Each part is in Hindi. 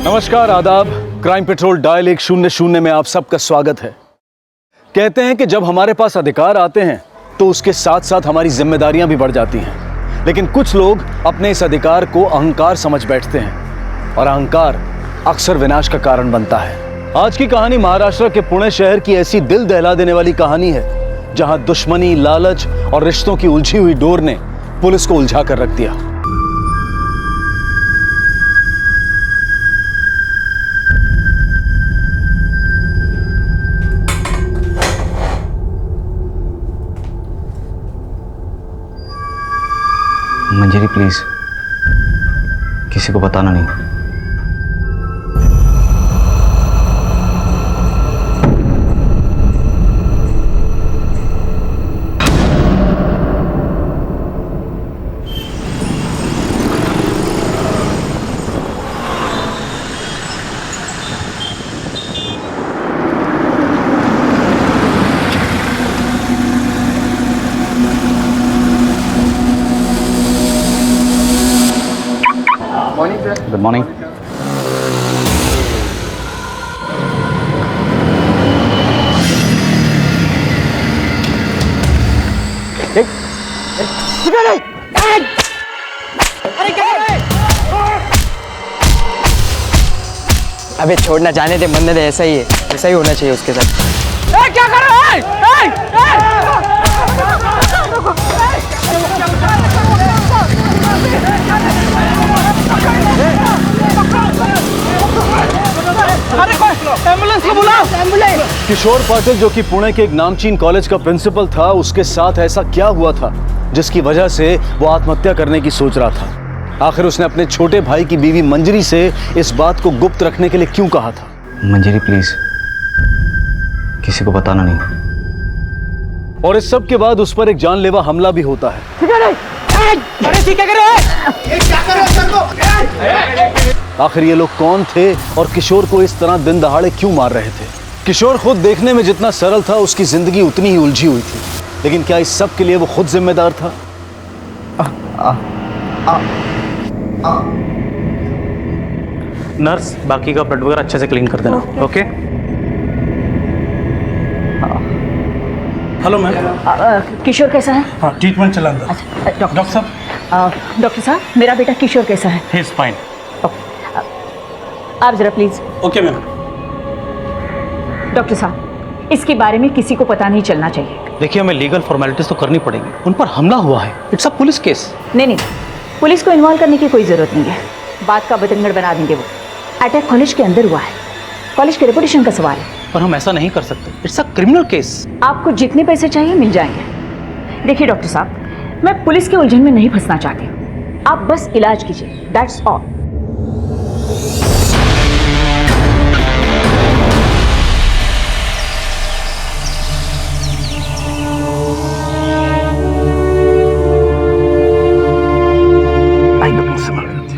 नमस्कार, आदाब। क्राइम पेट्रोल डायल 100 में आप सबका स्वागत है। कहते हैं कि जब हमारे पास अधिकार आते हैं तो उसके साथ साथ हमारी जिम्मेदारियां भी बढ़ जाती हैं। लेकिन कुछ लोग अपने इस अधिकार को अहंकार समझ बैठते हैं और अहंकार अक्सर विनाश का कारण बनता है। आज की कहानी महाराष्ट्र के पुणे शहर की ऐसी दिल दहला देने वाली कहानी है जहां दुश्मनी, लालच और रिश्तों की उलझी हुई डोर ने पुलिस को उलझा कर रख दिया। मंजरी प्लीज, किसी को बताना नहीं। Good morning. अबे छोड़ना, जाने दे, मन्नत है, ऐसा ही है, ऐसा ही होना चाहिए उसके साथ। क्या कर रहा है? एम्बुलेंस को बुलाओ, एम्बुलेंस। किशोर पाटिल, जो कि पुणे के एक नामचीन कॉलेज का प्रिंसिपल था, उसके साथ ऐसा क्या हुआ था जिसकी वजह से वो आत्महत्या करने की सोच रहा था? आखिर उसने अपने छोटे भाई की बीवी मंजरी से इस बात को गुप्त रखने के लिए क्यों कहा था? मंजरी प्लीज, किसी को बताना नहीं। और इस सब के बाद उस पर एक जानलेवा हमला भी होता है। अरे ठीक है, क्या कर रहे हो? आखिर ये लोग कौन थे और किशोर को इस तरह दिन दहाड़े क्यों मार रहे थे? किशोर खुद देखने में जितना सरल था, उसकी जिंदगी उतनी ही उलझी हुई थी। लेकिन क्या इस सब के लिए वो खुद जिम्मेदार था? नर्स, बाकी का ब्लड वगैरह अच्छे से क्लीन कर देना। ओके। Hello ma'am. किशोर कैसा है? हाँ, ट्रीटमेंट चला अंदर। अच्छा, डॉक्टर साहब। डॉक्टर साहब, मेरा बेटा किशोर कैसा है? He is fine. आप जरा प्लीज। Okay ma'am. डॉक्टर साहब, इसके बारे में किसी को पता नहीं चलना चाहिए। देखिए, हमें लीगल फॉर्मेलिटीज तो करनी पड़ेगी। उन पर हमला हुआ है, इट्स अ पुलिस केस। नहीं, पुलिस को इन्वॉल्व करने की कोई जरूरत नहीं है। बात का बतंगड़ बना देंगे वो। अटैक कॉलेज के अंदर हुआ है, कॉलेज के रेपुटेशन का सवाल है। पर हम ऐसा नहीं कर सकते, इट्स अ क्रिमिनल केस। आपको जितने पैसे चाहिए मिल जाएंगे। देखिए डॉक्टर साहब, मैं पुलिस के उलझन में नहीं फंसना चाहती। आप बस इलाज कीजिए, दैट्स ऑल।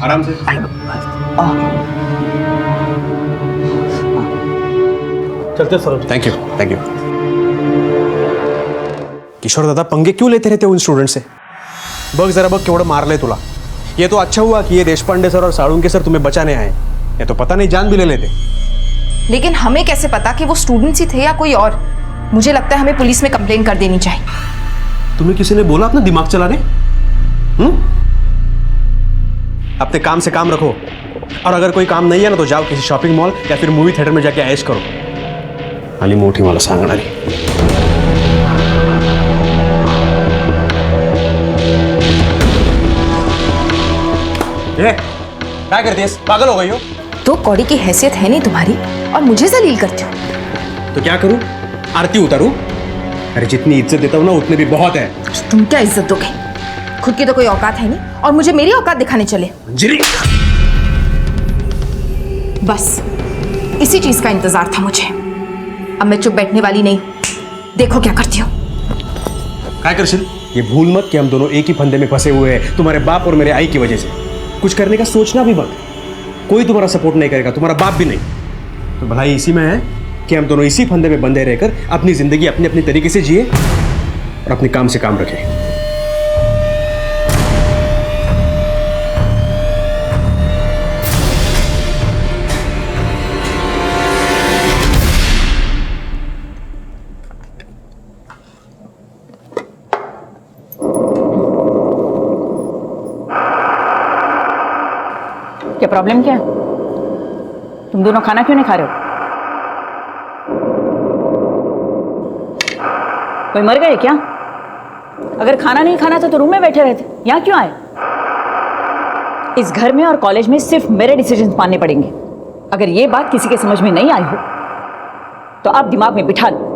आराम से। चलते सर। Thank you. किशोर दादा, पंगे क्यों लेते रहते हो इन स्टूडेंट से? बघ जरा बघ केवढं मारलंय तुला। ये तो अच्छा हुआ कि ये देशपांडे सर और साळुंके सर तुम्हें बचाने आए। ये तो पता नहीं जान भी ले लेते। लेकिन हमें कैसे पता कि वो स्टूडेंट्स ही थे या कोई और? मुझे लगता है हमें पुलिस में कंप्लेन कर देनी चाहिए। तुम्हें किसी ने बोला अपना दिमाग चलाने? अपने काम से काम रखो, और अगर कोई काम नहीं है ना तो जाओ किसी शॉपिंग मॉल या फिर मूवी थिएटर में जाके ऐश करो। आली मोठी मला सांगणारी। क्या करती है? पागल हो गई हो? तो कौड़ी की हैसियत है नहीं तुम्हारी और मुझे जलील करते हो। तो क्या करूं? आरती उतारूं? अरे जितनी इज्जत देता हूं ना उतने भी बहुत है। तुम क्या इज्जत दोगे? खुद की तो कोई औकात है नहीं और मुझे मेरी औकात दिखाने चले। मंजरी, बस इसी चीज का इंतजार था मुझे। अब मैं चुप बैठने वाली नहीं, देखो क्या करती हूँ। क्या करशील? ये भूल मत कि हम दोनों एक ही फंदे में फंसे हुए हैं, तुम्हारे बाप और मेरे आई की वजह से। कुछ करने का सोचना भी मत। कोई तुम्हारा सपोर्ट नहीं करेगा, तुम्हारा बाप भी नहीं। तो भलाई इसी में है कि हम दोनों इसी फंदे में बंधे रहकर अपनी जिंदगी अपने अपने तरीके से जिए और अपने काम से काम रखें। प्रॉब्लम क्या है? तुम दोनों खाना क्यों नहीं खा रहे हो? कोई मर गए क्या? अगर खाना नहीं खाना था तो रूम में बैठे रहते, यहाँ क्यों आए? इस घर में और कॉलेज में सिर्फ मेरे डिसीजन मानने पड़ेंगे। अगर ये बात किसी के समझ में नहीं आई हो तो आप दिमाग में बिठा लो।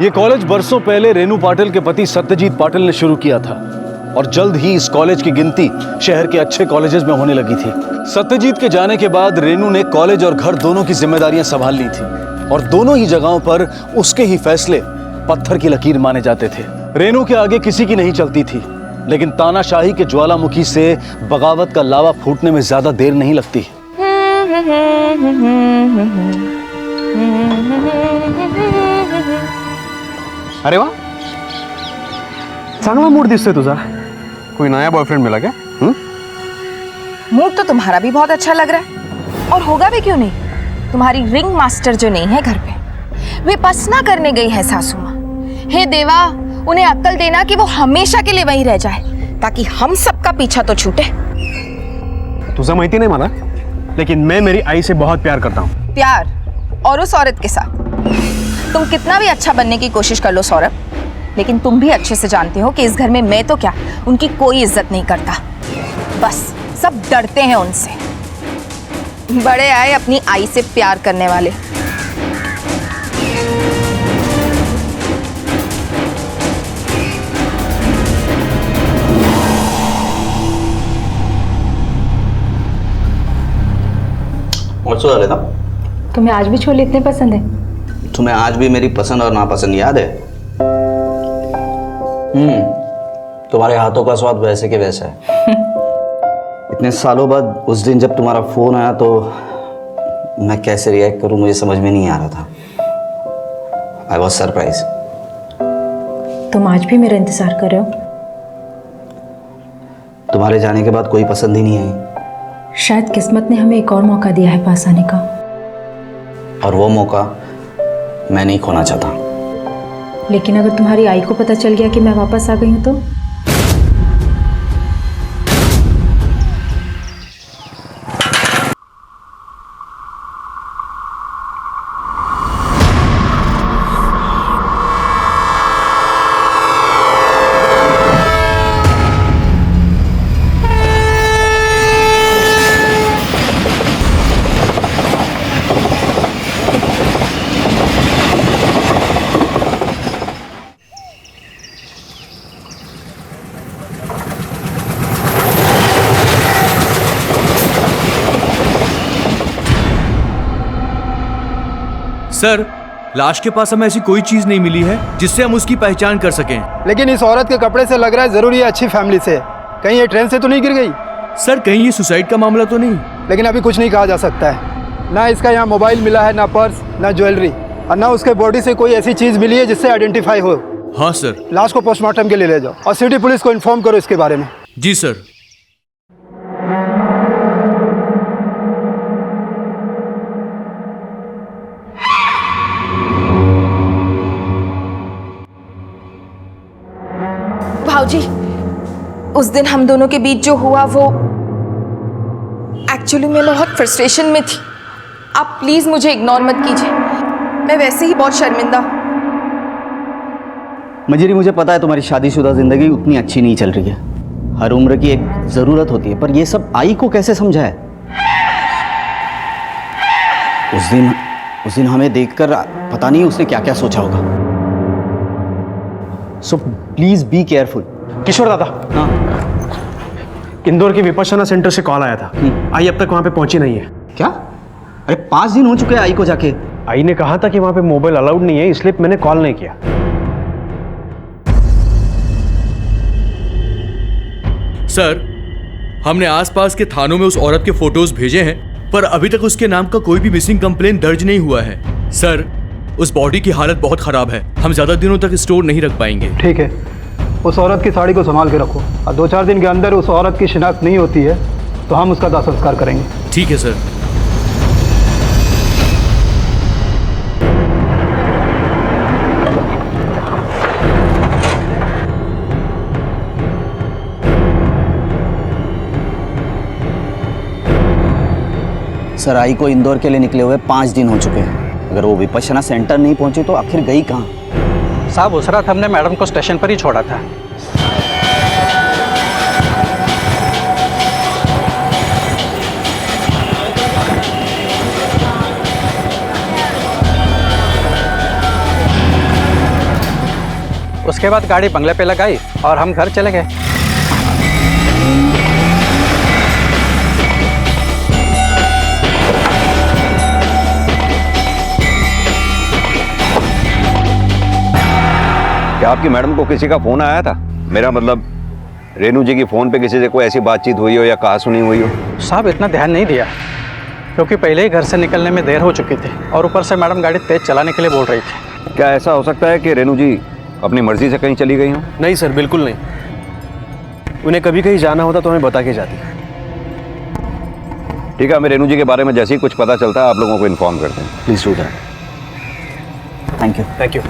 ये कॉलेज बरसों पहले रेनू पाटिल के पति सत्यजीत पाटिल ने शुरू किया था और जल्द ही इस कॉलेज की गिनती शहर के अच्छे कॉलेजेस में होने लगी थी। सत्यजीत के जाने के बाद रेनू ने कॉलेज और घर दोनों की जिम्मेदारियां संभाल ली थी और दोनों ही जगहों पर उसके ही फैसले पत्थर की लकीर माने जाते थे। रेनू के आगे किसी की नहीं चलती थी, लेकिन तानाशाही के ज्वालामुखी से बगावत का लावा फूटने में ज्यादा देर नहीं लगती। अरे वाह, चांगला मूड दिसतोय तुझा। कोई नया बॉयफ्रेंड मिला क्या? मूड तो तुम्हारा भी बहुत अच्छा लग रहा है, और होगा भी क्यों नहीं। तुम्हारी रिंग मास्टर जो नहीं है घर पे, विपस्सना करने गई है सासू माँ। हे देवा, उन्हें अक्ल देना कि वो हमेशा के लिए वहीं रह जाए, ताकि हम सबका पीछा तो छूटे। तुझा माहिती नहीं मला, लेकिन मैं मेरी आई से बहुत प्यार करता हूँ। प्यार? और उस औरत के साथ? तुम कितना भी अच्छा बनने की कोशिश कर लो सौरभ, लेकिन तुम भी अच्छे से जानते हो कि इस घर में मैं तो क्या, उनकी कोई इज्जत नहीं करता। बस सब डरते हैं उनसे। बड़े आए अपनी आई से प्यार करने वाले। मचुआ लेना। तुम्हें आज भी छोले इतने पसंद है? तुम्हें आज भी मेरी पसंद और नापसंद याद है? तुम्हारे हाथों का स्वाद वैसे के वैसा है। इतने सालों बाद उस दिन जब तुम्हारा फोन आया तो मैं कैसे रिएक्ट करूं मुझे समझ में नहीं आ रहा था। I was surprise. तुम आज भी मेरा इंतजार कर रहे हो? तुम्हारे जाने के बाद कोई पसंद ही नहीं आई। शायद किस्मत ने हमें एक और मौका दिया है पास आने का, और वो मौका मैं नहीं खोना चाहता। लेकिन अगर तुम्हारी आई को पता चल गया कि मैं वापस आ गई हूं तो? सर, लाश के पास हमें ऐसी कोई चीज नहीं मिली है जिससे हम उसकी पहचान कर सकें। लेकिन इस औरत के कपड़े से लग रहा है जरूर ये अच्छी फैमिली से। कहीं ये ट्रेन से तो नहीं गिर गई? सर, कहीं ये सुसाइड का मामला तो नहीं? लेकिन अभी कुछ नहीं कहा जा सकता है। ना इसका यहाँ मोबाइल मिला है, ना पर्स, ना ज्वेलरी, और ना उसके बॉडी से कोई ऐसी चीज मिली है जिससे आइडेंटिफाई हो। हाँ सर। लाश को पोस्टमार्टम के लिए ले जाओ और सिटी पुलिस को इन्फॉर्म करो इसके बारे में। जी सर। भाऊजी, उस दिन हम दोनों के बीच जो हुआ वो एक्चुअली मैं बहुत फ्रस्ट्रेशन में थी। आप प्लीज मुझे इग्नोर मत कीजिए, मैं वैसे ही बहुत शर्मिंदा हूँ। मंजरी, मुझे पता है तुम्हारी शादीशुदा जिंदगी उतनी अच्छी नहीं चल रही है। हर उम्र की एक जरूरत होती है, पर ये सब आई को कैसे समझाए? उस दिन हमें देखकर पता नहीं उसने क्या क्या सोचा होगा। So please be careful. Kishore दादा, हाँ, इंदौर के विपश्यना सेंटर से कॉल आया था। आई अब तक वहां पे पहुंची नहीं है। क्या? अरे 5 दिन हो चुके हैं आई को जाके। आई ने कहा था कि वहां पे मोबाइल अलाउड नहीं है, इसलिए मैंने कॉल नहीं किया। सर, हमने आसपास के थानों में उस औरत के फोटोज भेजे हैं, पर अभी तक उसके नाम का कोई भी मिसिंग कंप्लेंट दर्ज नहीं हुआ है। सर, उस बॉडी की हालत बहुत खराब है, हम ज्यादा दिनों तक स्टोर नहीं रख पाएंगे। ठीक है, उस औरत की साड़ी को संभाल के रखो, और 2-4 दिन के अंदर उस औरत की शिनाख्त नहीं होती है तो हम उसका दाह संस्कार करेंगे। ठीक है सर। सर, आई को इंदौर के लिए निकले हुए 5 दिन हो चुके हैं। अगर वो विपश्यना सेंटर नहीं पहुंची तो आखिर गई कहाँ? साहब उस रात हमने मैडम को स्टेशन पर ही छोड़ा था। उसके बाद गाड़ी बंगले पे लगाई और हम घर चले गए। क्या आपकी मैडम को किसी का फोन आया था? मेरा मतलब रेनू जी की फोन पे किसी से कोई ऐसी बातचीत हुई हो या कहा सुनी हुई हो? साहब इतना ध्यान नहीं दिया क्योंकि पहले ही घर से निकलने में देर हो चुकी थी और ऊपर से मैडम गाड़ी तेज चलाने के लिए बोल रही थी। क्या ऐसा हो सकता है कि रेनू जी अपनी मर्जी से कहीं चली गई हो? नहीं सर, बिल्कुल नहीं। उन्हें कभी कहीं जाना होता तो हमें बता के जाती। ठीक है, हमें रेनू जी के बारे में जैसे ही कुछ पता चलता है आप लोगों को इन्फॉर्म करते हैं। Please do that. Thank you. Thank you.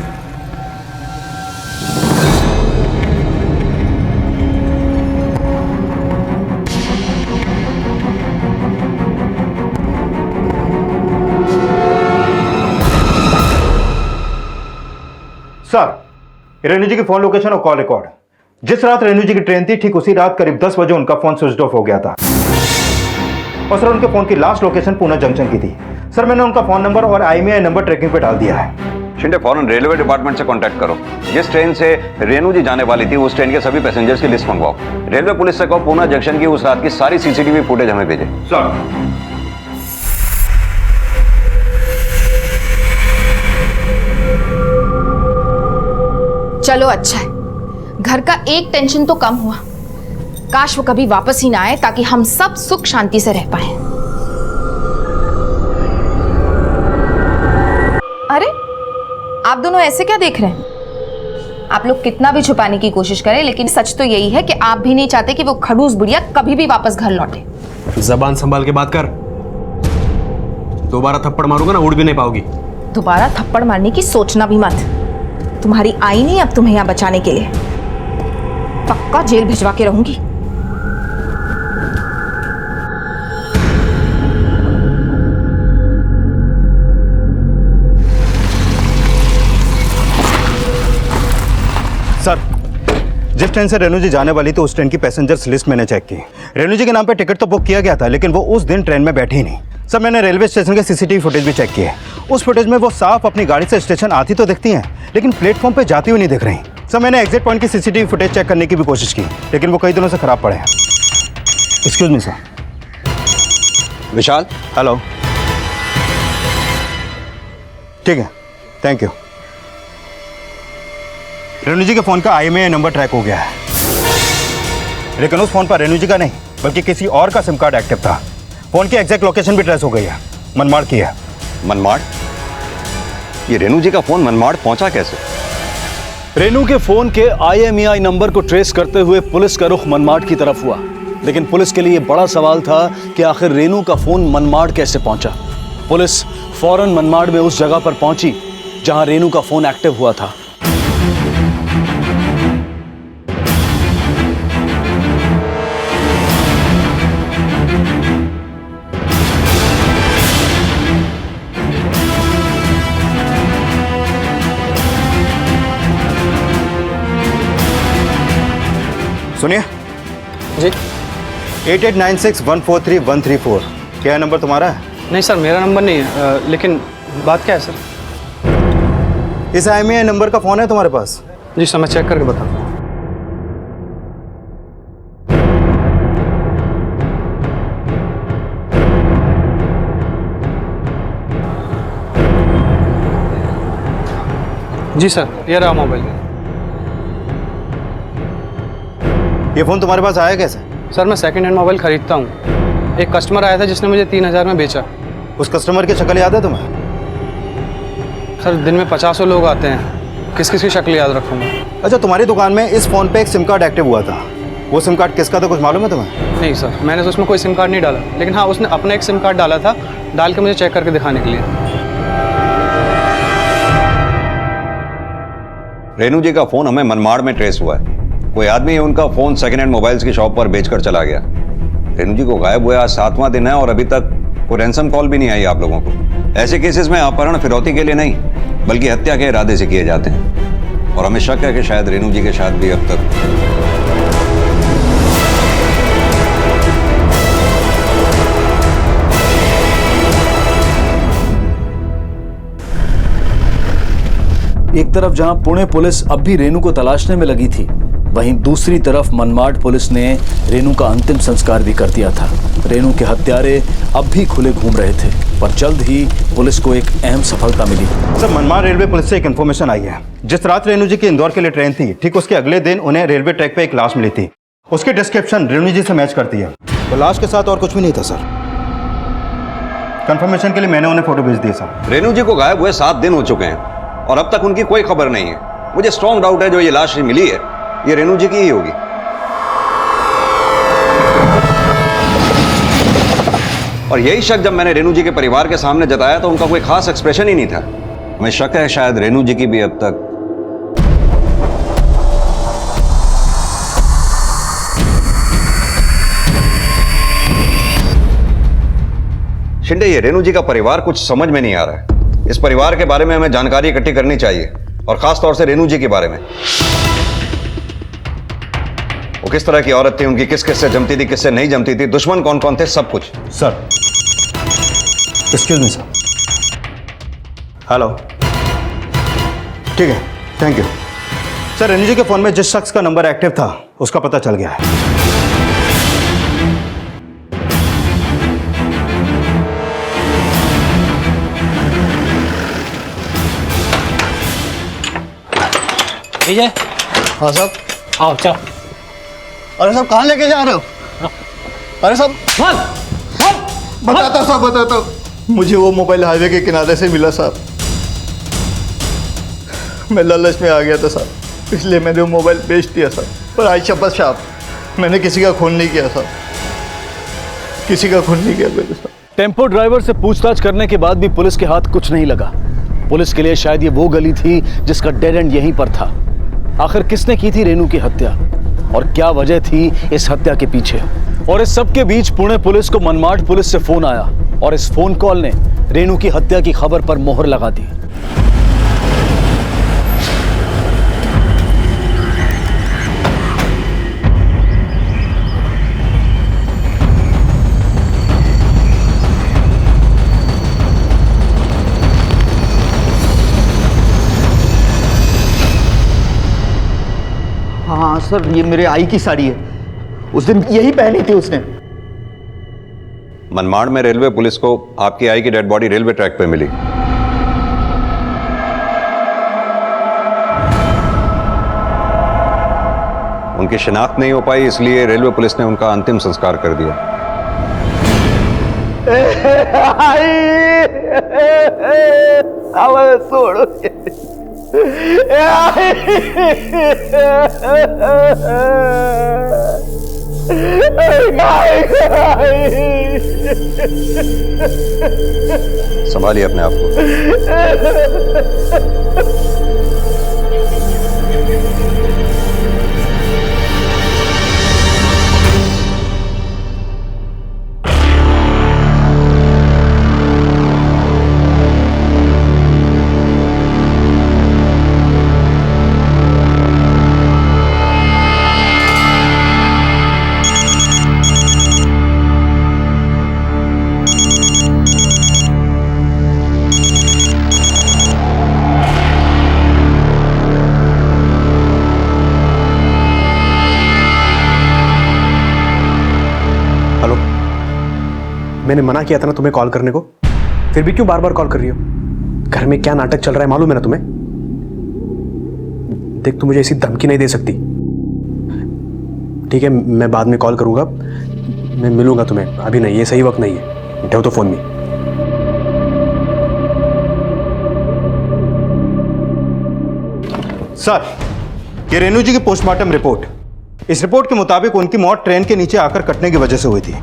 Sir, Renu ji की फोन लोकेशन और कॉल रिकॉर्ड। जिस रात रेनू जी की ट्रेन थी ठीक उसी रात करीब 10 बजे उनका फोन स्विच ऑफ हो गया था। और सर उनके फोन की लास्ट लोकेशन पूना जंक्शन की थी। सर मैंने उनका फोन नंबर और IMEI नंबर ट्रैकिंग पे डाल दिया है। शिंदे फौरन रेलवे डिपार्टमेंट से कांटेक्ट करो। जिस ट्रेन से रेनू जी जाने वाली थी उस ट्रेन के सभी पैसेंजर्स की लिस्ट मंगवाओ। रेलवे पुलिस से कहो पूना जंक्शन की उस रात की सारी CCTV फुटेज हमें भेजे। सर। चलो अच्छा है, घर का एक टेंशन तो कम हुआ। काश वो कभी वापस ही ना आए ताकि हम सब सुख शांति से रह पाए। अरे आप दोनों ऐसे क्या देख रहे हैं? आप लोग कितना भी छुपाने की कोशिश करें लेकिन सच तो यही है कि आप भी नहीं चाहते कि वो खड़ूस बुढ़िया कभी भी वापस घर लौटे। जबान संभाल के बात कर। दोबारा थप्पड़ मारूंगा ना, उड़ भी नहीं पाओगी। दोबारा थप्पड़ मारने की सोचना भी मत। तुम्हारी आई नहीं अब तुम्हें यहां बचाने के लिए। पक्का जेल भिजवा के रहूंगी। सर, जिस ट्रेन से रेनू जी जाने वाली थी उस ट्रेन की पैसेंजर्स लिस्ट मैंने चेक की। रेनू जी के नाम पे टिकट तो बुक किया गया था लेकिन वो उस दिन ट्रेन में बैठी ही नहीं। सर मैंने रेलवे स्टेशन के CCTV फुटेज भी चेक किए। उस फुटेज में वो साफ अपनी गाड़ी से स्टेशन आती तो दिखती हैं लेकिन प्लेटफॉर्म पे जाती हुई नहीं दिख रही। सर मैंने एग्जिट पॉइंट की CCTV फुटेज चेक करने की भी कोशिश की लेकिन वो कई दिनों से खराब पड़े हैं। Excuse me sir. Vishal, hello. ठीक है, थैंक यू। रेनू जी के फोन का IMEI नंबर ट्रैक हो गया है लेकिन उस फोन पर रेनू जी का नहीं बल्कि किसी और का सिम कार्ड एक्टिव था। फोन की एग्जैक्ट लोकेशन भी ट्रेस हो गई है, मनमाड़ की है। मनमाड़? ये रेनू जी का फोन मनमाड़ पहुंचा कैसे? रेनू के फोन के IMEI नंबर को ट्रेस करते हुए पुलिस का रुख मनमाड़ की तरफ हुआ, लेकिन पुलिस के लिए बड़ा सवाल था कि आखिर रेनू का फोन मनमाड़ कैसे पहुंचा। पुलिस फौरन मनमाड़ में उस जगह पर पहुंची जहां रेनू का फोन एक्टिव हुआ था। सुनिए जी। 8896143134 क्या है नंबर तुम्हारा है? नहीं सर, मेरा नंबर नहीं है। लेकिन बात क्या है सर? इस IMEI नंबर का फ़ोन है तुम्हारे पास? जी सर, मैं चेक करके बताऊँ। जी सर, ये रहा मोबाइल। ये फ़ोन तुम्हारे पास आया कैसे? सर मैं सेकंड हैंड मोबाइल खरीदता हूँ। एक कस्टमर आया था जिसने मुझे 3000 में बेचा। उस कस्टमर की शक्ल याद है तुम्हें? सर दिन में 50 लोग आते हैं, किस किस की शक्ल याद रखूँगा? अच्छा, तुम्हारी दुकान में इस फ़ोन पे एक सिम कार्ड एक्टिव हुआ था। वो सिम कार्ड किसका था कुछ मालूम है तुम्हें? नहीं सर, मैंने तो उसमें कोई सिम कार्ड नहीं डाला, लेकिन हाँ उसने अपना एक सिम कार्ड डाला था, डाल के मुझे चेक करके दिखाने के लिए। रेनू जी का फोन हमें मनमाड़ में ट्रेस हुआ है। कोई आदमी उनका फोन सेकंड हैंड मोबाइल्स की शॉप पर बेचकर चला गया। रेनू जी को गायब हुआ आज 7वां दिन है और अभी तक कोई रैंसम कॉल भी नहीं आई आप लोगों को। ऐसे केसेस में अपहरण फिरौती के लिए नहीं बल्कि हत्या के इरादे से किए जाते हैं। और हमें शक है कि शायद रेनू जी के साथ भी अब तक एक तरफ जहां पुणे पुलिस अब भी रेनू को तलाशने में लगी थी, वहीं दूसरी तरफ मनमाड पुलिस ने रेनू का अंतिम संस्कार भी कर दिया था। रेनू के हत्यारे अब भी खुले घूम रहे थे, पर जल्द ही पुलिस को एक अहम सफलता मिली। सर, मनमाड रेलवे पुलिस से एक इन्फॉर्मेशन आई है। जिस रात रेनू जी की इंदौर के लिए ट्रेन थी, ठीक उसके अगले दिन उन्हें रेलवे ट्रैक पे एक लाश मिली थी। उसकी डिस्क्रिप्शन रेनू जी से मैच करती है। तो लाश के साथ और कुछ भी नहीं था सर। कंफर्मेशन के लिए मैंने उन्हें फोटो भेज दिया सर। रेनू जी को गायब हुए 7 दिन हो चुके हैं और अब तक उनकी कोई खबर नहीं है। मुझे स्ट्रॉन्ग डाउट है जो ये लाश मिली है ये रेनू जी की ही होगी। और यही शक जब मैंने रेनू जी के परिवार के सामने जताया तो उनका कोई खास एक्सप्रेशन ही नहीं था। हमें शक है शायद रेनू जी की भी अब तक शिंदे, ये रेनू जी का परिवार कुछ समझ में नहीं आ रहा है। इस परिवार के बारे में हमें जानकारी इकट्ठी करनी चाहिए और खास तौर से रेनू जी के बारे में। वो किस तरह की औरत थी, उनकी किस किस से जमती थी, किससे नहीं जमती थी, दुश्मन कौन कौन थे, सब कुछ। Sir, excuse me sir. Hello, ठीक है, थैंक यू सर। रेनू जी के फोन में जिस शख्स का नंबर एक्टिव था उसका पता चल गया है। विजय। हाँ साहब। आओ चलो। अरे साहब कहाँ लेके जा रहे हो? अरे साहब बताता साहब बताता। मुझे वो मोबाइल हाईवे के किनारे से मिला साहब। मैं लालच में आ गया था साहब, इसलिए मैंने वो मोबाइल बेच दिया साहब। पर आई शपथ साहब, मैंने किसी का खून नहीं किया साहब, किसी का खून नहीं किया मैंने साहब। टेम्पो ड्राइवर से पूछताछ करने के बाद भी पुलिस के हाथ कुछ नहीं लगा। पुलिस के लिए शायद ये वो गली थी जिसका डेड एंड यहीं पर था। आखिर किसने की थी रेनू की हत्या और क्या वजह थी इस हत्या के पीछे? और इस सब के बीच पुणे पुलिस को मनमाड पुलिस से फोन आया और इस फोन कॉल ने रेनू की हत्या की खबर पर मोहर लगा दी। हाँ सर, ये मेरे आई की साड़ी है, उस दिन यही पहनी थी उसने। मनमाड में रेलवे पुलिस को आपकी आई की डेड बॉडी रेलवे ट्रैक पे मिली। उनकी शिनाख्त नहीं हो पाई, इसलिए रेलवे पुलिस ने उनका अंतिम संस्कार कर दिया। छोड़ो संभालिए अपने आप को। मैंने मना किया था ना तुम्हें कॉल करने को, फिर भी क्यों बार बार कॉल कर रही हो? घर में क्या नाटक चल रहा है मालूम है ना तुम्हें? देख, तू मुझे ऐसी धमकी नहीं दे सकती। ठीक है, मैं बाद में कॉल करूंगा, मैं मिलूंगा तुम्हें, अभी नहीं, ये सही वक्त नहीं है। उठाओ तो फोन में। सर, ये रेनू जी की पोस्टमार्टम रिपोर्ट, इस रिपोर्ट के मुताबिक उनकी मौत ट्रेन के नीचे आकर कटने की वजह से हुई थी।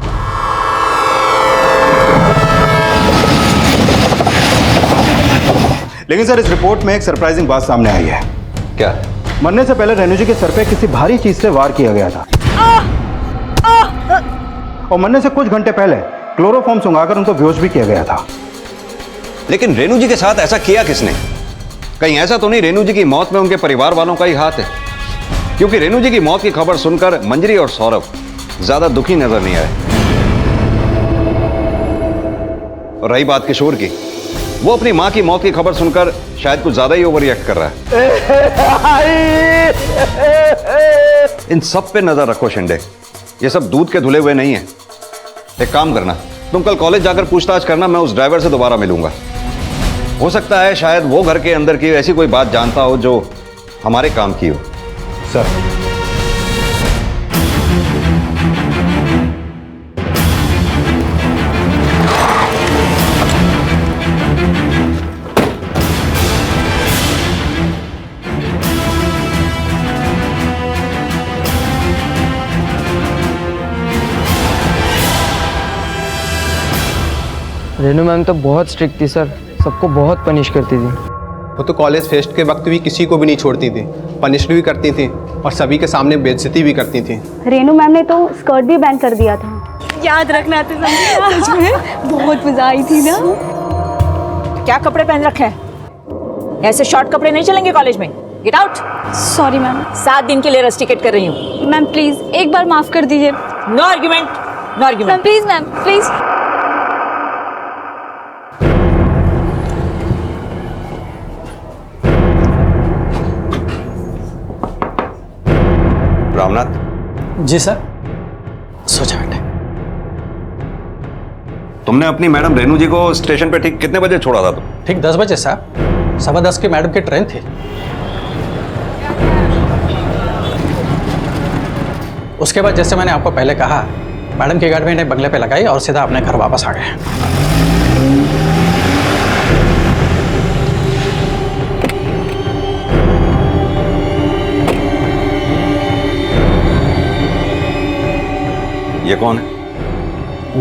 लेकिन सर, इस रिपोर्ट में एक सरप्राइजिंग बात सामने आई है। क्या? मरने से पहले रेनू जी के सर पे किसी भारी चीज से वार किया गया था और मरने से कुछ घंटे पहले क्लोरोफॉर्म सुंघाकर उनको बेहोश भी किया गया था। लेकिन रेनू जी के साथ ऐसा किया किसने? कहीं ऐसा तो नहीं रेनू जी की मौत में उनके परिवार वालों का ही हाथ है? क्योंकि रेनू जी की मौत की खबर सुनकर मंजरी और सौरभ ज्यादा दुखी नजर नहीं आए। और रही बात किशोर की, वो अपनी मां की मौत की खबर सुनकर शायद कुछ ज्यादा ही ओवर रिएक्ट कर रहा है। इन सब पे नजर रखो शिंदे, ये सब दूध के धुले हुए नहीं है। एक काम करना, तुम कल कॉलेज जाकर पूछताछ करना, मैं उस ड्राइवर से दोबारा मिलूंगा। हो सकता है शायद वो घर के अंदर की ऐसी कोई बात जानता हो जो हमारे काम की हो। सर, रेनू मैम तो बहुत स्ट्रिक्ट थी सर, सबको बहुत पनिश करती थी। वो तो कॉलेज फेस्ट के वक्त भी किसी को भी नहीं छोड़ती थी, पनिश भी करती थी और सभी के सामने बेइज्जती भी करती थी। रेनू मैम ने तो स्कर्ट भी बैन कर दिया था। याद रखना आते समय बहुत मजा आई थी ना। क्या कपड़े पहन रखे हैं? ऐसे शॉर्ट कपड़े नहीं चलेंगे कॉलेज में। Get out. Sorry ma'am. 7 दिन के लिए रस्टिकेट कर रही हूँ। मैम प्लीज एक बार माफ कर दीजिए। No argument, no argument. Please ma'am please. Ramnath ji sir. सोचा बेटे। तुमने अपनी मैडम रेनू जी को स्टेशन पे ठीक कितने बजे छोड़ा था? तुम ठीक 10 बजे साहब, 10:15 की मैडम की ट्रेन थी। उसके बाद जैसे मैंने आपको पहले कहा, मैडम की गाड़ी मैंने बंगले पे लगाई और सीधा अपने घर वापस आ गए। ये कौन है?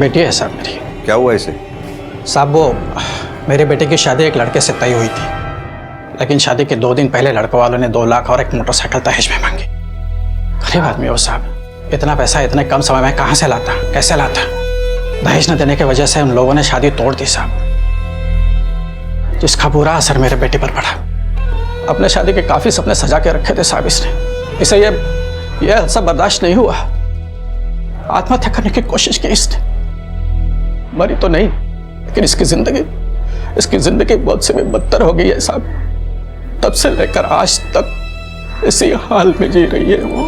बेटी है सर मेरी। क्या हुआ इसे? साहब वो मेरे बेटे की शादी एक लड़के से तय हुई थी, लेकिन शादी के 2 दिन पहले लड़कों वालों ने 2 लाख और एक मोटरसाइकिल दहेज में मांगी। गरीब आदमी हो साहब, इतना पैसा इतने कम समय में कहाँ से लाता, कैसे लाता? दहेज न देने की वजह से उन लोगों ने शादी तोड़ दी साहब, जिसका बुरा असर मेरे बेटे पर पड़ा। अपने शादी के काफी सपने सजा के रखे थे साहब इसने। इसे ये सब बर्दाश्त नहीं हुआ, आत्महत्या करने की कोशिश की इसने। मरी तो नहीं, लेकिन इसकी जिंदगी बहुत से भी बदतर हो गई है साहब। तब से लेकर आज तक इसी हाल में जी रही है वो।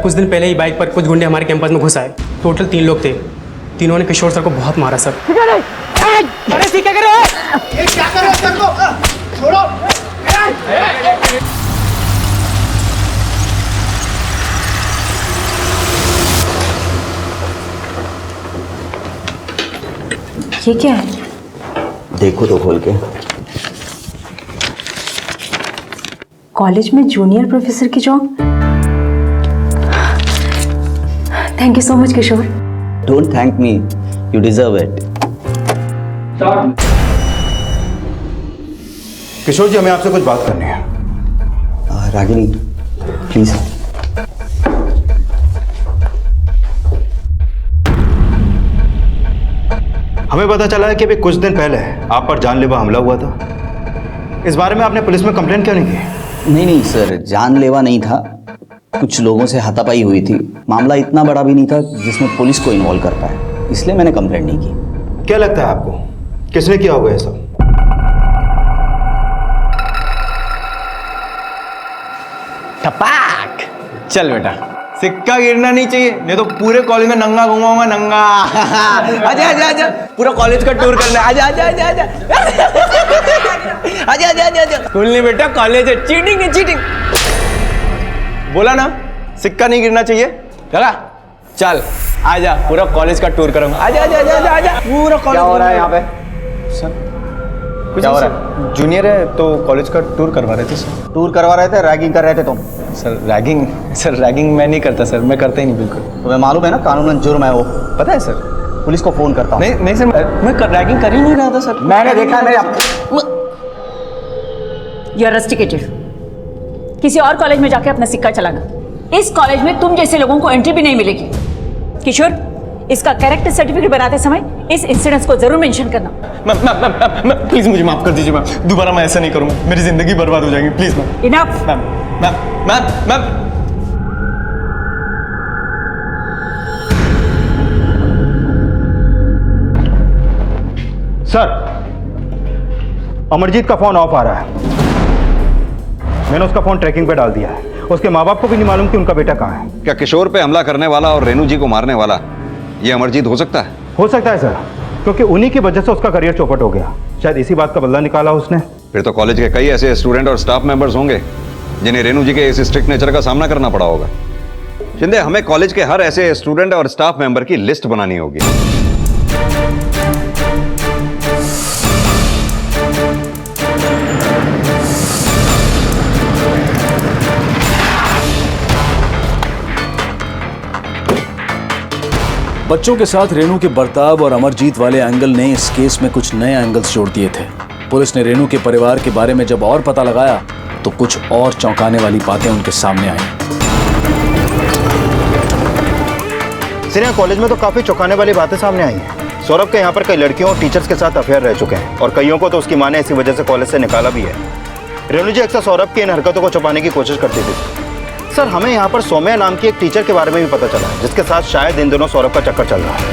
कुछ दिन पहले ही बाइक पर कुछ गुंडे हमारे कैंपस में घुस आए। टोटल 3 लोग थे। तीनों ने किशोर सर को बहुत मारा सर। अरे ठीक है क्या कर रहे हो सर को? छोड़ो। ये क्या है? देखो तो खोल के। कॉलेज में जूनियर प्रोफेसर की job. Thank you so much Kishore. Don't thank me, you deserve it. Kishore ji, हमें आपसे कुछ बात करनी है। रागिनी प्लीज। हमें पता चला है कि अभी कुछ दिन पहले आप पर जानलेवा हमला हुआ था। इस बारे में आपने पुलिस में कंप्लेंट क्यों नहीं की? नहीं सर, जानलेवा नहीं था, कुछ लोगों से हाथापाई हुई थी। मामला इतना बड़ा भी नहीं था जिसमें पुलिस को इन्वॉल्व कर पाए, इसलिए मैंने कंप्लेंट नहीं की। क्या लगता है आपको किसने किया होगा ये सब? टपाक। चल बेटा, सिक्का गिरना नहीं चाहिए, नहीं तो पूरे कॉलेज में नंगा घुमाऊंगा, नंगा। आजा आजा आजा, पूरा कॉलेज का टूर करना। आजा आजा आजा आजा आजा आजा आजा आजा। स्कूल नहीं बेटा, कॉलेज है। चीटिंग है, चीटिंग। बोला ना, सिक्का नहीं गिरना चाहिए। चला चल, आजा, पूरा कॉलेज का टूर करूंगा। आजा आजा आजा आजा, पूरा कॉलेज। क्या हो रहा है यहाँ पे सर? क्या हो रहा है? जूनियर है तो कॉलेज का टूर करवा रहे थे सर। टूर करवा रहे थे, रैगिंग कर रहे थे तुम? सर रैगिंग मैं नहीं करता सर, मैं करता ही नहीं बिल्कुल। तुम्हें मालूम है ना कानूनन जुर्म है वो? पता है सर। पुलिस को फोन करता हूँ। नहीं सर, मैं रैगिंग कर ही नहीं रहा था सर। मैंने देखा, मेरे यू आर रस्टिकेटेड। किसी और कॉलेज में जाके अपना सिक्का चलाना। इस कॉलेज में तुम जैसे लोगों को एंट्री भी नहीं मिलेगी। किशोर, इसका कैरेक्टर सर्टिफिकेट बनाते समय इस इंसिडेंस को जरूर मेंशन करना। मैम प्लीज मुझे माफ कर दीजिए मैम, दोबारा मैं ऐसा नहीं करूंगा, मेरी जिंदगी बर्बाद हो जाएगी, please ma'am. Enough. Ma'am sir, Amarjeet का फोन ऑफ आ रहा है। मैंने उसका फोन ट्रैकिंग पे डाल दिया है। उसके माँ बाप को भी नहीं मालूम कि उनका बेटा कहाँ है। क्या किशोर पे हमला करने वाला और रेनू जी को मारने वाला ये अमरजीत हो सकता है? हो सकता है सर, क्योंकि उन्हीं की वजह से उसका करियर चौपट हो गया। शायद इसी बात का बदला निकाला उसने। फिर तो कॉलेज के कई ऐसे स्टूडेंट और स्टाफ मेंबर्स होंगे जिन्हें रेनू जी के इस स्ट्रिक्ट नेचर का सामना करना पड़ा होगा। शिंदे, हमें कॉलेज के हर ऐसे स्टूडेंट और स्टाफ मेंबर की लिस्ट बनानी होगी। बच्चों के साथ रेनू के बर्ताव और अमरजीत वाले एंगल ने इस केस में कुछ नए एंगल्स जोड़ दिए थे। पुलिस ने रेनू के परिवार के बारे में जब और पता लगाया तो कुछ और चौंकाने वाली बातें उनके सामने आई। सिर्फ कॉलेज में तो काफी चौंकाने वाली बातें सामने आई हैं। सौरभ के यहाँ पर कई लड़कियों और टीचर्स के साथ अफेयर रह चुके हैं और कईयों को तो उसकी माँ ने इसी वजह से कॉलेज से निकाला भी है। रेनू जी अक्सर सौरभ की इन हरकतों को छुपाने की कोशिश करती थी। सर, हमें यहाँ पर सौम्या नाम की एक टीचर के बारे में भी पता चला है जिसके साथ शायद इन दिनों सौरभ का चक्कर चल रहा है।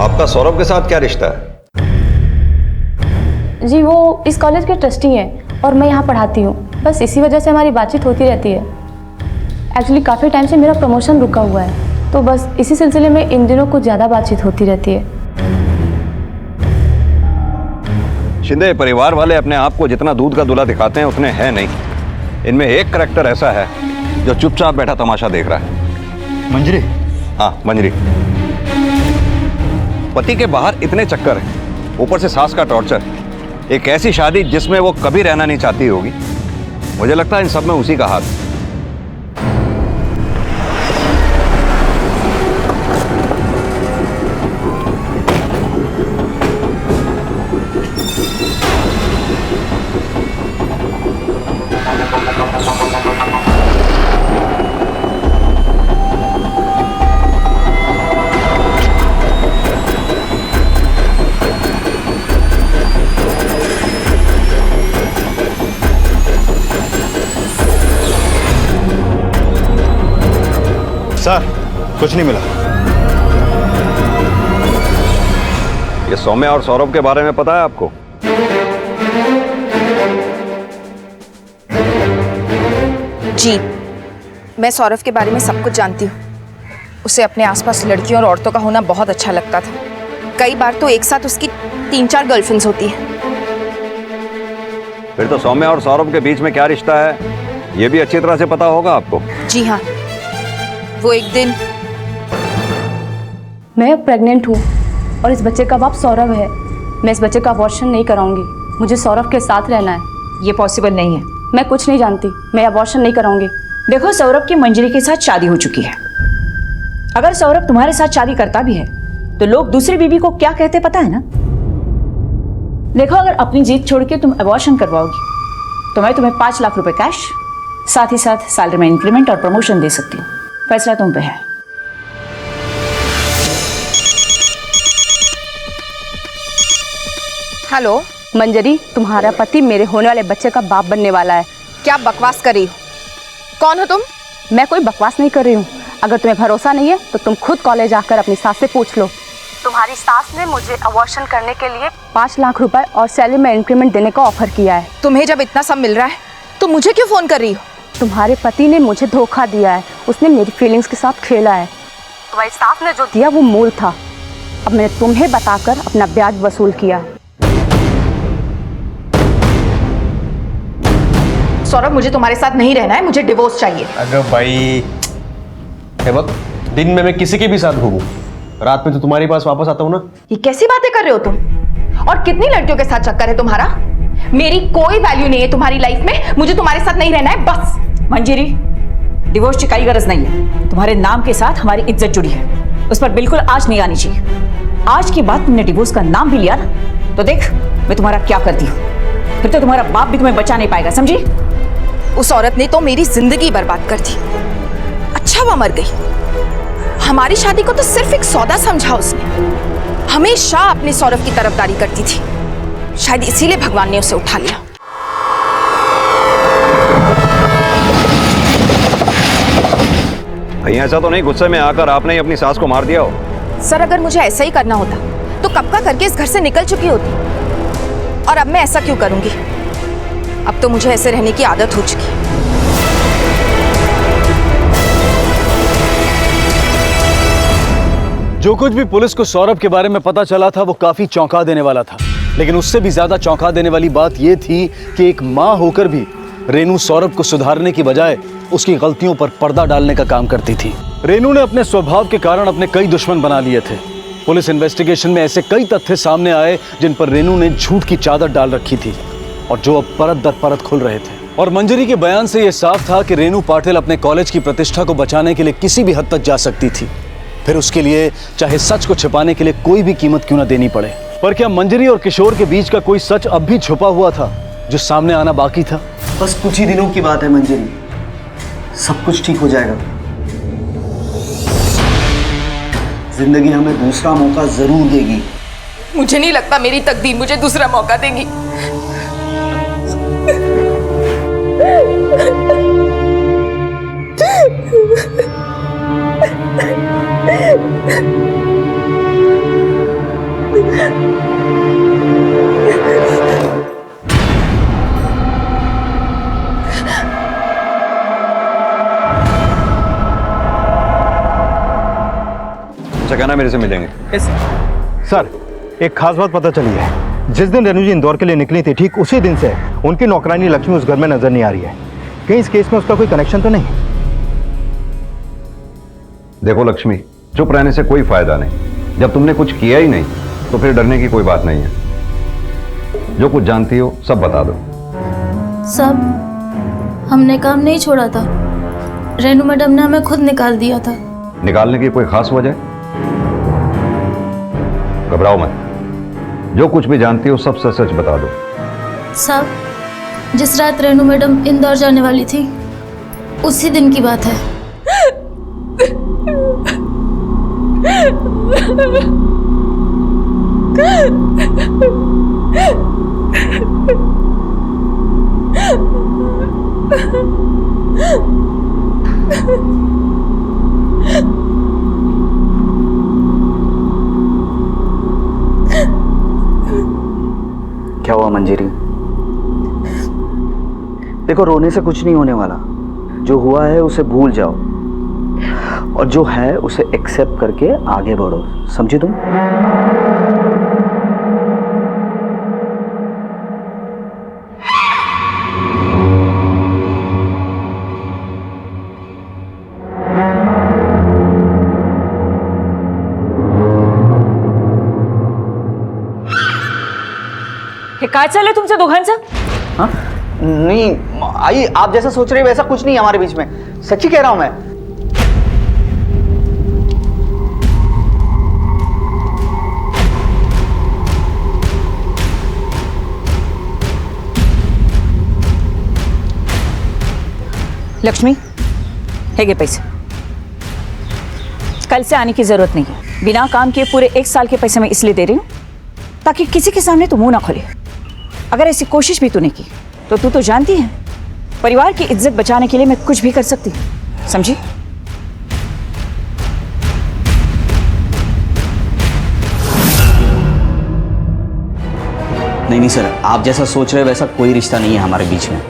आपका सौरभ के साथ क्या रिश्ता है? जी वो इस कॉलेज के ट्रस्टी हैं और मैं यहाँ पढ़ाती हूँ। बस इसी वजह से हमारी बातचीत होती रहती है। एक्चुअली काफ़ी टाइम से मेरा प्रमोशन रुका हुआ है, तो बस इसी सिलसिले में इन दिनों कुछ ज़्यादा बातचीत होती रहती है। शिंदे, परिवार वाले अपने आप को जितना दूध का दूल्हा दिखाते हैं उतने है नहीं। इनमें एक करैक्टर ऐसा है जो चुपचाप बैठा तमाशा देख रहा है। मंजरी? हाँ, मंजरी। पति के बाहर इतने चक्कर हैं, ऊपर से सास का टॉर्चर, एक ऐसी शादी जिसमें वो कभी रहना नहीं चाहती होगी। मुझे लगता है इन सब में उसी का हाथ। सर, कुछ नहीं मिला। ये सौम्या और सौरभ के बारे में पता है आपको? जी, मैं सौरभ के बारे में सब कुछ जानती हूँ। उसे अपने आसपास लड़कियों और औरतों का होना बहुत अच्छा लगता था। कई बार तो एक साथ उसकी 3-4 गर्लफ्रेंड्स होती है। फिर तो सौम्या और सौरभ के बीच में क्या रिश्ता है ये भी अच्छी तरह से पता होगा आपको। जी हाँ, वो एक दिन मैं प्रेग्नेंट हूँ और इस बच्चे का बाप सौरभ है। मैं इस बच्चे का अबॉर्शन नहीं कराऊंगी। मुझे सौरभ के साथ रहना है। ये पॉसिबल नहीं है। मैं कुछ नहीं जानती। मैं अबॉर्शन नहीं कराऊंगी। देखो, सौरभ की मंजरी के साथ शादी हो चुकी है। अगर सौरभ तुम्हारे साथ शादी करता भी है तो लोग दूसरी बीबी को क्या कहते पता है ना। देखो, अगर अपनी जीत छोड़ के तुम अबॉर्शन करवाओगी तो मैं तुम्हें 5 लाख रुपए कैश, साथ ही साथ सैलरी में इंक्रीमेंट और प्रमोशन दे सकती हूँ। फैसला तुम पे है। हेलो मंजरी, तुम्हारा पति मेरे होने वाले बच्चे का बाप बनने वाला है। क्या बकवास कर रही हो? कौन हो तुम? मैं कोई बकवास नहीं कर रही हूँ। अगर तुम्हें भरोसा नहीं है तो तुम खुद कॉलेज आकर अपनी सास से पूछ लो। तुम्हारी सास ने मुझे अबॉर्शन करने के लिए 5 लाख रुपए और सैलरी में इंक्रीमेंट देने का ऑफर किया है। तुम्हें जब इतना सब मिल रहा है तो मुझे क्यों फोन कर रही हो? तुम्हारे पति ने मुझे धोखा दिया है। उसने मेरी फीलिंग्स के साथ खेला है। तुम्हारी सास ने जो दिया वो मूल था। अब मैंने तुम्हें बताकर अपना ब्याज वसूल किया। सौरभ, मुझे तुम्हारे साथ नहीं रहना है। मुझे डिवोर्स चाहिए। अरे भाई, हे वक्त दिन में मैं किसी के भी साथ घूमूं, रात में तो तुम्हारे पास वापस आता हूँ ना। ये कैसी बातें कर रहे हो तुम? और कितनी लड़कियों के साथ चक्कर है तुम्हारा? मेरी कोई वैल्यू नहीं है तुम्हारी लाइफ में। मुझे तुम्हारे साथ नहीं रहना है, बस। मंजरी, डिवोर्स की कोई गरज नहीं है। तुम्हारे नाम के साथ हमारी इज्जत जुड़ी है, उस पर बिल्कुल आंच नहीं आनी चाहिए। आज के बाद तुमने डिवोर्स का नाम भी लिया ना तो देख मैं तुम्हारा क्या करती हूँ। फिर तो तुम्हारा बाप भी तुम्हें बचा नहीं पाएगा, समझी? उस औरत ने तो मेरी जिंदगी बर्बाद कर दी। अच्छा वो मर गई। हमारी शादी को तो सिर्फ एक सौदा समझा उसने। हमेशा अपने सौरभ की तरफदारी करती थी। शायद इसीलिए भगवान ने उसे उठा लिया। कहीं ऐसा तो नहीं गुस्से में आकर आपने ही अपनी सास को मार दिया हो? सर, अगर मुझे ऐसा ही करना होता तो कब का करके इस घर से निकल चुकी होती। और अब मैं ऐसा क्यों करूंगी? अब तो मुझे ऐसे रहने की आदत हो चुकी। जो कुछ भी पुलिस को सौरभ के बारे में पता चला था वो काफी चौंका देने वाला था, लेकिन उससे भी ज्यादा चौंका देने वाली बात यह थी कि एक मां होकर भी रेनू सौरभ को सुधारने की बजाय उसकी गलतियों पर पर्दा डालने का काम करती थी। रेनू ने अपने स्वभाव के कारण अपने कई दुश्मन बना लिए थे। पुलिस इन्वेस्टिगेशन में ऐसे कई तथ्य सामने आए जिन पर रेनू ने झूठ की चादर डाल रखी थी और जो अब परत दर परत खुल रहे थे। और मंजरी के बयान से यह साफ था कि रेनू पाटिल अपने कॉलेज की प्रतिष्ठा को बचाने के लिए किसी भी हद तक जा सकती थी, फिर उसके लिए चाहे सच को छिपाने के लिए कोई भी कीमत क्यों न देनी पड़े। पर क्या मंजरी और किशोर के बीच का कोई सच अब भी छुपा हुआ था जो सामने आना बाकी था? बस कुछ ही दिनों की बात है मंजरी, सब कुछ ठीक हो जाएगा। जिंदगी हमें दूसरा मौका जरूर देगी। मुझे नहीं लगता मेरी तकदीर मुझे दूसरा मौका देगी। अच्छा, कहना मेरे से मिलेंगे। सर, एक खास बात पता चली है। जिस दिन रेनू जी इंदौर के लिए निकली थी, ठीक उसी दिन से उनकी नौकरानी लक्ष्मी उस घर में नजर नहीं आ रही है। कहीं इस केस में उसका कोई कनेक्शन तो नहीं? देखो लक्ष्मी, चुप रहने से कोई फायदा नहीं। जब तुमने कुछ किया ही नहीं तो फिर डरने की कोई बात नहीं है। जो कुछ जानती हो सब बता दो। सब हमने काम नहीं छोड़ा था, रेनू मैडम ने हमें खुद निकाल दिया था। निकालने की कोई खास वजह? घबराओ मत, जो कुछ भी जानती हो सब सच सच बता दो। सब जिस रात रेनू मैडम इंदौर जाने वाली थी उसी दिन की बात है। क्या हुआ मंजरी? देखो, रोने से कुछ नहीं होने वाला। जो हुआ है उसे भूल जाओ और जो है उसे एक्सेप्ट करके आगे बढ़ो, समझी तुम? हे काय चाललंय तुमच्या दोघांचं? हाँ? नहीं आई, आप जैसा सोच रहे हो वैसा कुछ नहीं है हमारे बीच में। सच्ची कह रहा हूं मैं। लक्ष्मी, हे गे पैसे। कल से आने की जरूरत नहीं है। बिना काम किए पूरे 1 साल के पैसे मैं इसलिए दे रही हूं ताकि किसी के सामने तू मुंह ना खोले। अगर ऐसी कोशिश भी तूने की तो तू तो जानती है परिवार की इज्जत बचाने के लिए मैं कुछ भी कर सकती हूँ, समझी? नहीं सर, आप जैसा सोच रहे हो वैसा कोई रिश्ता नहीं है हमारे बीच में।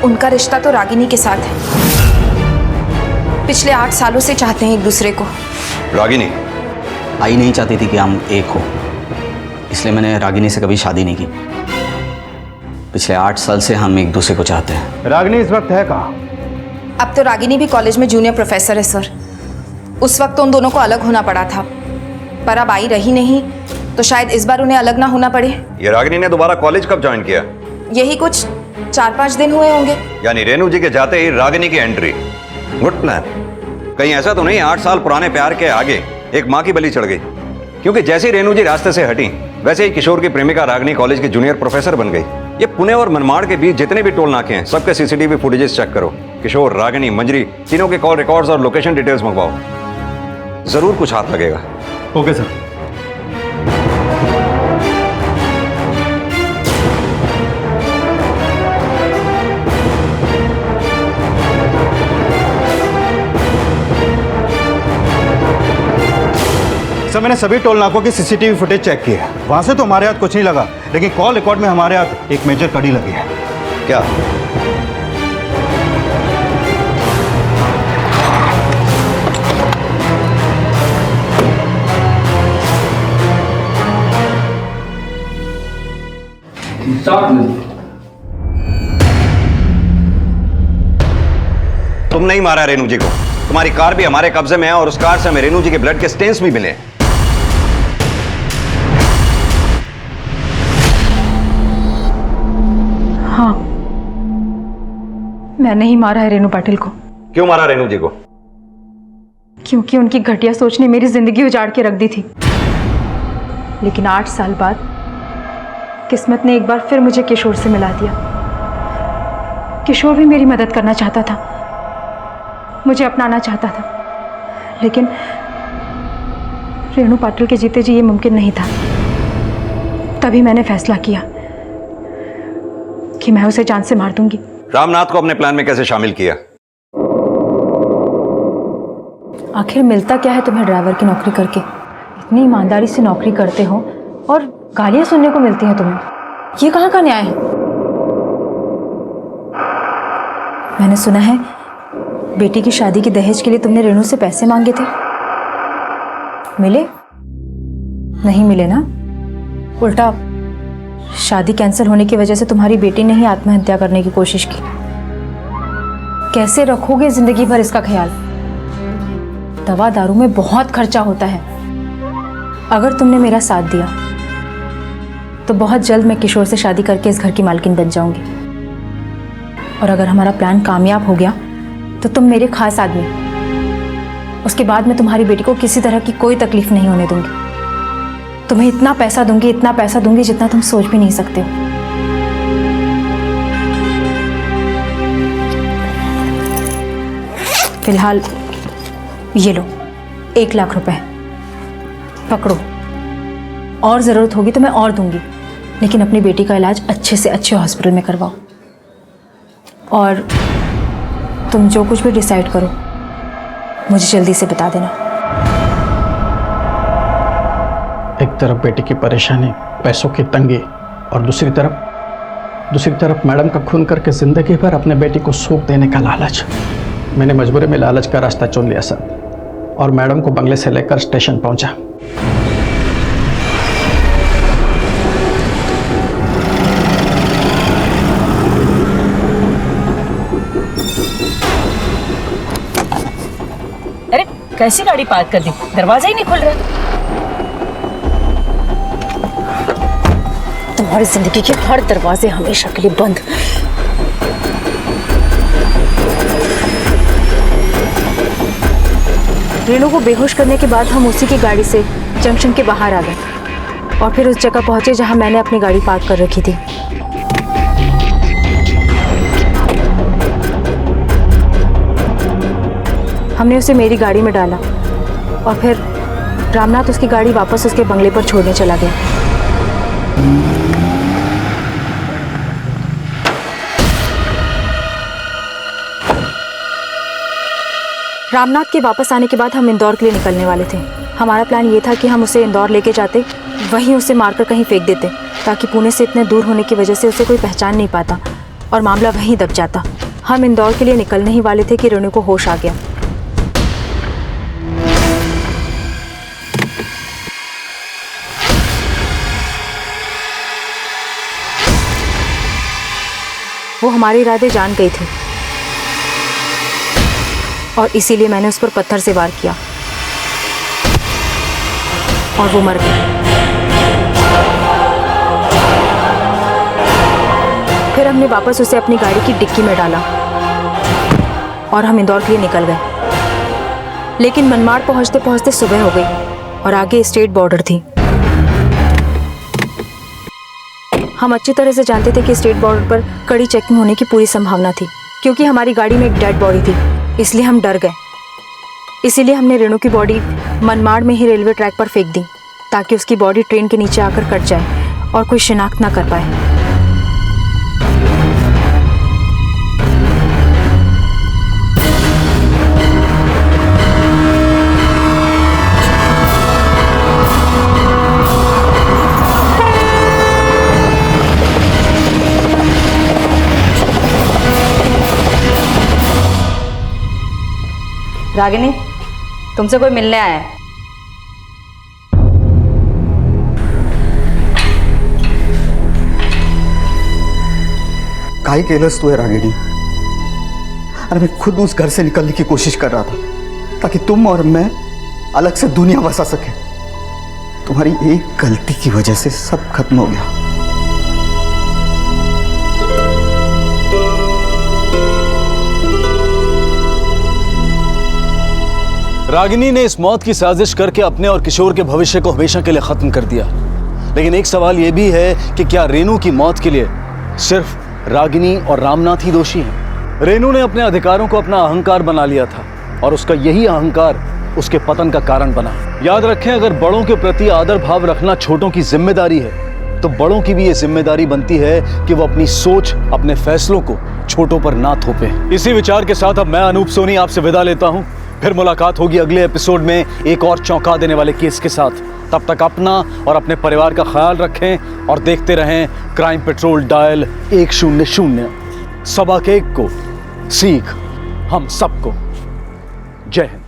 उनका रिश्ता तो रागिनी के साथ है। पिछले 8 सालों से चाहते हैं एक दूसरे को। रागिनी आई नहीं चाहती थी कि हम एक हो, इसलिए मैंने रागिनी से कभी शादी नहीं की। पिछले 8 साल से हम एक दूसरे को चाहते हैं। रागिनी इस वक्त है कहाँ? अब तो रागिनी भी कॉलेज में जूनियर प्रोफेसर है सर। उस वक्त तो उन दोनों को अलग होना पड़ा था, पर अब आई रही नहीं तो शायद इस बार उन्हें अलग ना होना पड़े। ये रागिनी ने दोबारा कॉलेज कब ज्वाइन किया? यही कुछ 4-5 दिन हुए होंगे। यानी रेनू जी के जाते ही रागिनी की एंट्री। Good plan. कहीं ऐसा तो नहीं 8 साल पुराने प्यार के आगे एक माँ की बलि चढ़ गई? क्योंकि जैसे ही रेनू जी रास्ते से हटी वैसे ही किशोर की प्रेमिका रागिनी कॉलेज की जूनियर प्रोफेसर बन गई। ये पुणे और मनमाड़ के बीच जितने भी टोल नाके हैं सबके सीसीटीवी फुटेजेस चेक करो। किशोर, रागिनी, मंजरी तीनों के कॉल रिकॉर्ड्स और लोकेशन डिटेल्स मंगवाओ। जरूर कुछ हाथ लगेगा। Okay sir. सर मैंने सभी टोल नाकों की सीसीटीवी फुटेज चेक की है। वहां से तो हमारे हाथ कुछ नहीं लगा, लेकिन कॉल रिकॉर्ड में हमारे हाथ एक मेजर कड़ी लगी है। क्या? तुम नहीं मारा रेनू जी को। तुम्हारी कार भी हमारे कब्जे में है और उस कार से हमें रेनू जी के ब्लड के स्टेन्स भी मिले। हाँ, मैंने ही मारा है रेनू पाटिल को। क्यों मारा रेनू जी को? क्योंकि उनकी घटिया सोच ने मेरी जिंदगी उजाड़ के रख दी थी। लेकिन 8 साल बाद किस्मत ने एक बार फिर मुझे किशोर से मिला दिया। किशोर भी मेरी मदद करना चाहता था, मुझे अपनाना चाहता था, लेकिन रेनू पाटिल के जीते जी ये मुमकिन नहीं था। तभी मैंने फैसला किया कि मैं उसे जान से मार दूंगी। रामनाथ को अपने प्लान में कैसे शामिल किया? आखिर मिलता क्या है तुम्हें ड्राइवर की नौकरी करके? इतनी ईमानदारी से नौकरी करते हो और गालियां सुनने को मिलती हैं तुम्हें। ये कहाँ का न्याय है? मैंने सुना है बेटी की शादी के दहेज के लिए तुमने रेणु से पैसे मांगे थे। मिले? नहीं मिले ना? उल्टा शादी कैंसिल होने की वजह से तुम्हारी बेटी ने ही आत्महत्या करने की कोशिश की। कैसे रखोगे जिंदगी भर इसका ख्याल? दवा दारू में बहुत खर्चा होता है। अगर तुमने मेरा साथ दिया तो बहुत जल्द मैं किशोर से शादी करके इस घर की मालकिन बन जाऊंगी। और अगर हमारा प्लान कामयाब हो गया तो तुम मेरे खास आदमी। उसके बाद मैं तुम्हारी बेटी को किसी तरह की कोई तकलीफ नहीं होने दूंगी। तुम्हें इतना पैसा दूंगी जितना तुम सोच भी नहीं सकते हो। फिलहाल ये लो 1 लाख रुपए, पकड़ो। और ज़रूरत होगी तो मैं और दूंगी, लेकिन अपनी बेटी का इलाज अच्छे से अच्छे हॉस्पिटल में करवाओ। और तुम जो कुछ भी डिसाइड करो मुझे जल्दी से बता देना। एक तरफ बेटी की परेशानी, पैसों की तंगी, और दूसरी तरफ मैडम का खून करके जिंदगी भर अपने बेटी को सुख देने का लालच। मैंने मजबूरी में लालच का रास्ता चुन लिया सर, और मैडम को बंगले से लेकर स्टेशन पहुंचा। अरे कैसी गाड़ी पार्क कर दी? दरवाजा ही नहीं खुल रहा। तुम्हारी जिंदगी के हर दरवाजे हमेशा के लिए बंद। रेणु को बेहोश करने के बाद हम उसी की गाड़ी से जंक्शन के बाहर आ गए और फिर उस जगह पहुंचे जहां मैंने अपनी गाड़ी पार्क कर रखी थी। हमने उसे मेरी गाड़ी में डाला और फिर रामनाथ उसकी गाड़ी वापस उसके बंगले पर छोड़ने चला गया। रामनाथ के वापस आने के बाद हम इंदौर के लिए निकलने वाले थे। हमारा प्लान ये था कि हम उसे इंदौर लेके जाते, वहीं उसे मारकर कहीं फेंक देते, ताकि पुणे से इतने दूर होने की वजह से उसे कोई पहचान नहीं पाता और मामला वहीं दब जाता। हम इंदौर के लिए निकलने ही वाले थे कि रेणु को होश आ गया। वो हमारे इरादे जान गई थी और इसीलिए मैंने उस पर पत्थर से वार किया और वो मर गई। फिर हमने वापस उसे अपनी गाड़ी की डिक्की में डाला और हम इंदौर के लिए निकल गए। लेकिन मनमाड़ पहुंचते पहुंचते सुबह हो गई और आगे स्टेट बॉर्डर थी। हम अच्छी तरह से जानते थे कि स्टेट बॉर्डर पर कड़ी चेकिंग होने की पूरी संभावना थी, क्योंकि हमारी गाड़ी में एक डेड बॉडी थी, इसलिए हम डर गए। इसीलिए हमने रेणु की बॉडी मनमाड़ में ही रेलवे ट्रैक पर फेंक दी, ताकि उसकी बॉडी ट्रेन के नीचे आकर कट जाए और कोई शिनाख्त ना कर पाए। रागिनी, तुमसे कोई मिलने आया है। काहे केलस तू है रागिनी? अरे मैं खुद उस घर से निकलने की कोशिश कर रहा था, ताकि तुम और मैं अलग से दुनिया बसा सके। तुम्हारी एक गलती की वजह से सब खत्म हो गया। रागिनी ने इस मौत की साजिश करके अपने और किशोर के भविष्य को हमेशा के लिए खत्म कर दिया। लेकिन एक सवाल यह भी है कि क्या रेणु की मौत के लिए सिर्फ रागिनी और रामनाथ ही दोषी हैं? रेणु ने अपने अधिकारों को अपना अहंकार बना लिया था और उसका यही अहंकार उसके पतन का कारण बना। याद रखें, अगर बड़ों के प्रति आदर भाव रखना छोटों की जिम्मेदारी है, तो बड़ों की भी ये जिम्मेदारी बनती है कि वो अपनी सोच, अपने फैसलों को छोटों पर ना थोपे। इसी विचार के साथ अब मैं अनूप सोनी आपसे विदा लेता हूं। फिर मुलाकात होगी अगले एपिसोड में एक और चौंका देने वाले केस के साथ। तब तक अपना और अपने परिवार का ख्याल रखें और देखते रहें क्राइम पेट्रोल डायल 100। सबक एक को सीख हम सबको। जय हिंद।